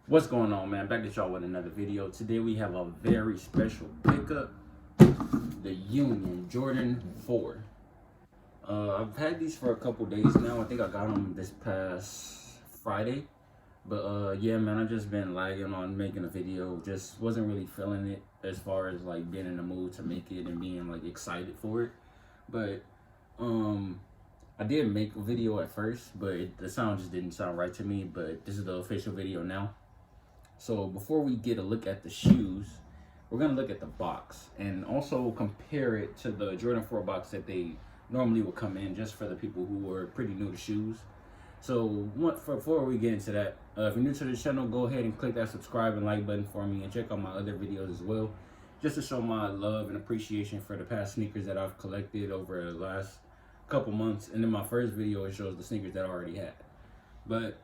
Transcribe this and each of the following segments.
What's going on, man? Back at y'all with another video. Today we have a very special pickup, the Union Jordan 4. I've had these for a couple days now. I think I got them this past Friday. But yeah, man, I've just been lagging on making a video. Just wasn't really feeling it as far as like being in the mood to make it and being like excited for it. But I did make a video at first, but the sound just didn't sound right to me. But this is the official video now. So before we get a look at the shoes, we're gonna look at the box and also compare it to the Jordan 4 box that they normally would come in, just for the people who are pretty new to shoes. So before we get into that, if you're new to the channel, go ahead and click that subscribe and like button for me, and check out my other videos as well, just to show my love and appreciation for the past sneakers that I've collected over the last couple months. And in my first video, it shows the sneakers that I already had. But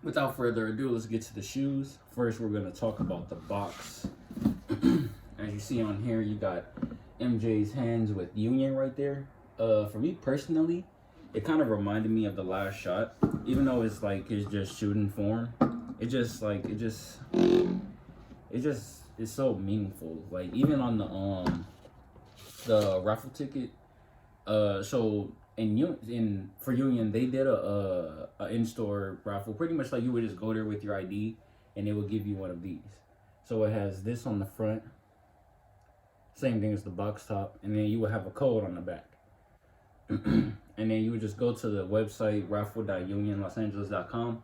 without further ado, let's get to the shoes. First, we're going to talk about the box. As you see on here, you got MJ's hands with Union right there. For me personally, it kind of reminded me of The Last Shot. Even though it's like it's just shooting form, it's so meaningful. Like even on the raffle ticket, so for Union, they did a in-store raffle, pretty much like you would just go there with your ID and they will give you one of these. So it has this on the front, same thing as the box top, and then you would have a code on the back. And then you would just go to the website raffle.unionlosangeles.com,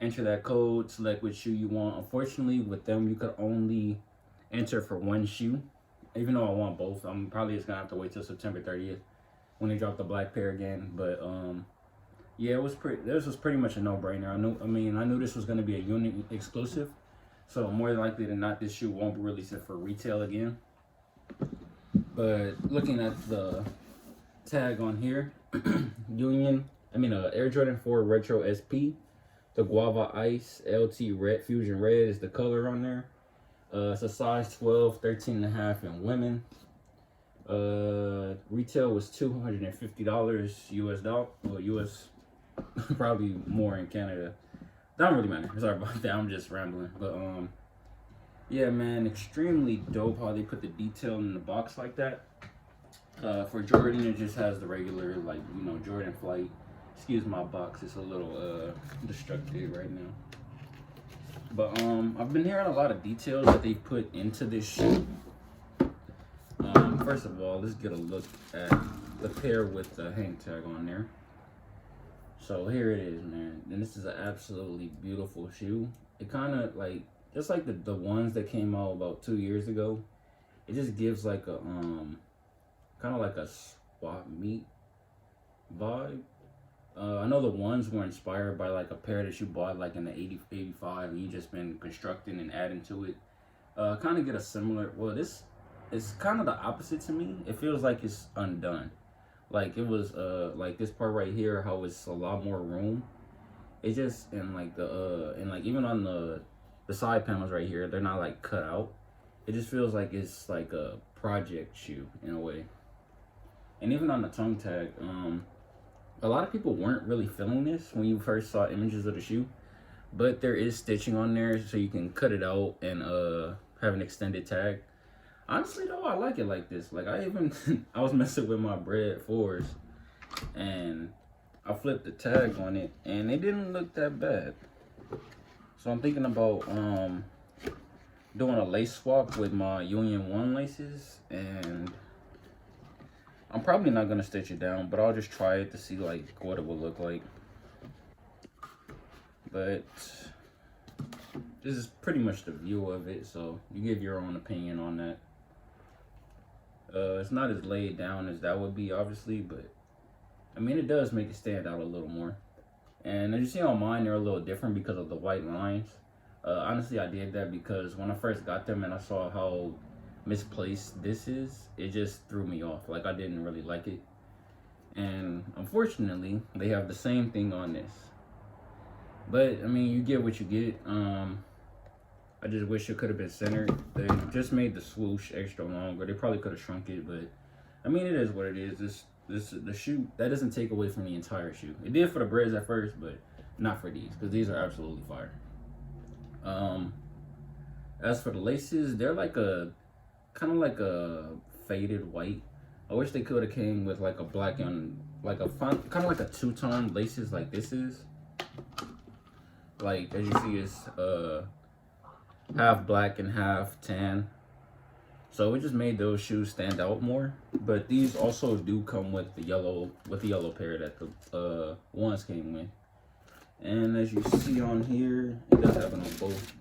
enter that code, select which shoe you want. Unfortunately, with them, you could only enter for one shoe. Even though I want both, I'm probably just gonna have to wait till September 30th when they drop the black pair again. But yeah, this was pretty much a no-brainer. I knew this was gonna be a Union exclusive, so more likely than not, this shoe won't be released for retail again. But looking at the tag on here, Air Jordan 4 Retro SP, the Guava Ice LT Red Fusion Red is the color on there. It's a size 12, 13.5 in women. Retail was $250 US, probably more in Canada. That don't really matter. Sorry about that. I'm just rambling. But yeah, man, extremely dope how they put the detail in the box like that. For Jordan, it just has the regular, like, Jordan Flight. Excuse my box, it's a little destructive right now. But I've been hearing a lot of details that they put into this shoe. First of all, let's get a look at the pair with the hang tag on there. So here it is, man. And this is an absolutely beautiful shoe. It kind of like, just like the ones that came out about 2 years ago. It just gives like a kind of like a swap meet vibe. I know the ones were inspired by like a pair that you bought like in the 85, and you just been constructing and adding to it. Kind of get a similar, well, this is kind of the opposite to me. It feels like it's undone. Like it was like this part right here, how it's a lot more room. It just, and like even on the side panels right here, they're not like cut out. It just feels like it's like a project shoe in a way. And even on the tongue tag, a lot of people weren't really feeling this when you first saw images of the shoe, but there is stitching on there, so you can cut it out and have an extended tag. Honestly though, I like it like this. Like I was messing with my Bred 4s, and I flipped the tag on it, and it didn't look that bad. So I'm thinking about doing a lace swap with my Union 1 laces, and I'm probably not gonna stitch it down, but I'll just try it to see like what it will look like. But this is pretty much the view of it, so you give your own opinion on that. It's not as laid down as that would be, obviously, but I mean, it does make it stand out a little more. And as you see on mine, they're a little different because of the white lines. Honestly, I did that because when I first got them and I saw how misplaced this is, it just threw me off. Like I didn't really like it. And unfortunately, they have the same thing on this. But I mean, you get what you get. I just wish it could have been centered. They just made the swoosh extra longer. They probably could have shrunk it, but I mean, it is what it is. The shoe, that doesn't take away from the entire shoe. It did for the Breds at first, but not for these, because these are absolutely fire. Um, as for the laces, they're like a kind of like a faded white. I wish they could have came with like a black and like a fun, kind of like a two-tone laces like this is. Like as you see, it's half black and half tan. So it just made those shoes stand out more. But these also do come with the yellow pair that the ones came with. And as you see on here, it does have it on both.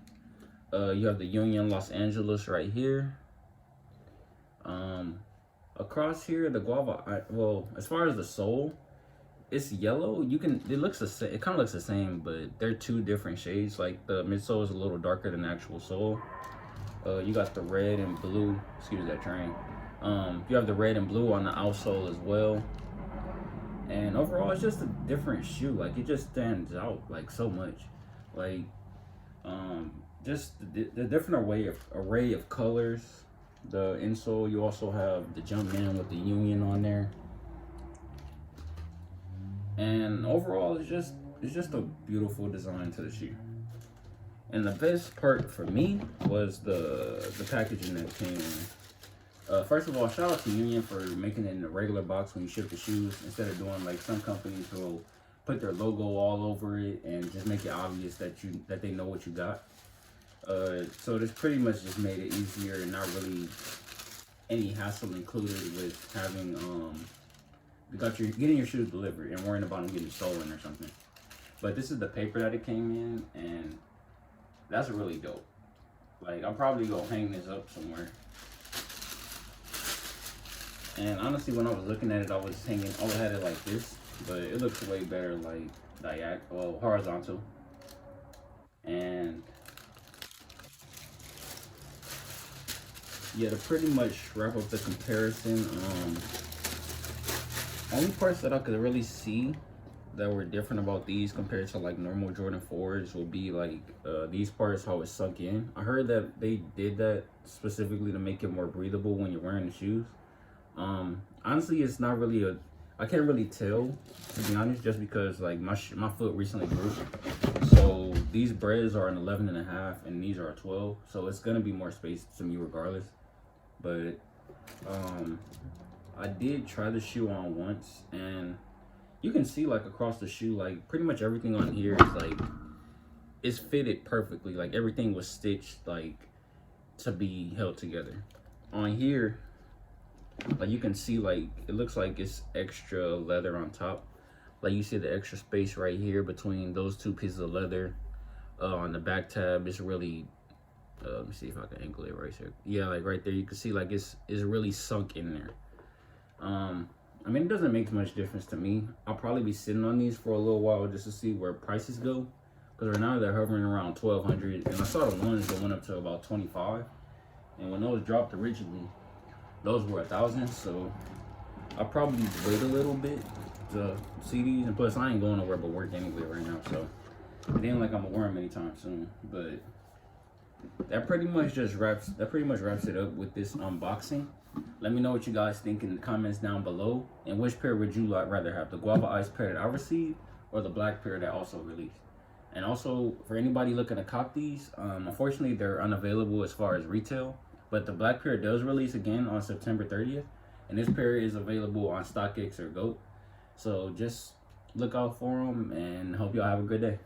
You have the Union Los Angeles right here. Across here, the guava. Well, as far as the sole, it's yellow. You can. It looks the same. It kind of looks the same, but they're two different shades. Like the midsole is a little darker than the actual sole. You got the red and blue. Excuse that train. You have the red and blue on the outsole as well. And overall, it's just a different shoe. Like it just stands out like so much. Like just the different array of colors. The insole, you also have the Jumpman with the Union on there. And overall, it's just a beautiful design to the shoe. And the best part for me was the packaging that came in. First of all, shout out to Union for making it in a regular box when you ship the shoes, instead of doing like some companies will put their logo all over it and just make it obvious that they know what you got. So this pretty much just made it easier and not really any hassle included with having getting your shoes delivered and worrying about them getting stolen or something. But this is the paper that it came in, and that's really dope. Like I'll probably go hang this up somewhere. And honestly, when I was looking at it, I had it like this, but it looks way better like horizontal. And yeah, to pretty much wrap up the comparison, only parts that I could really see that were different about these compared to like normal Jordan 4s would be like these parts, how it's sunk in. I heard that they did that specifically to make it more breathable when you're wearing the shoes. Honestly, it's not really I can't really tell, to be honest, just because like my foot recently grew. So these breads are an 11.5 and these are a 12. So it's gonna be more space to me regardless. But I did try the shoe on once, and you can see like across the shoe, like pretty much everything on here is like it's fitted perfectly. Like everything was stitched like to be held together. On here, like you can see like it looks like it's extra leather on top. Like you see the extra space right here between those two pieces of leather. On the back tab, it's really let me see if I can angle it right here. Yeah, like right there, you can see like it's really sunk in there. I mean, it doesn't make much difference to me. I'll probably be sitting on these for a little while just to see where prices go, because right now they're hovering around 1,200, and I saw the ones that went up to about 25, and when those dropped originally, those were 1,000. So I'll probably wait a little bit to see these, and plus I ain't going nowhere but work anyway right now, so it ain't like I'm gonna wear them anytime soon. But that pretty much wraps it up with this unboxing. Let me know what you guys think in the comments down below, and which pair would you rather have, the Guava Ice pair that I received or the black pair that also released. And also, for anybody looking to cop these, unfortunately they're unavailable as far as retail, but the black pair does release again on September 30th, and this pair is available on StockX or GOAT. So just look out for them, and hope y'all have a good day.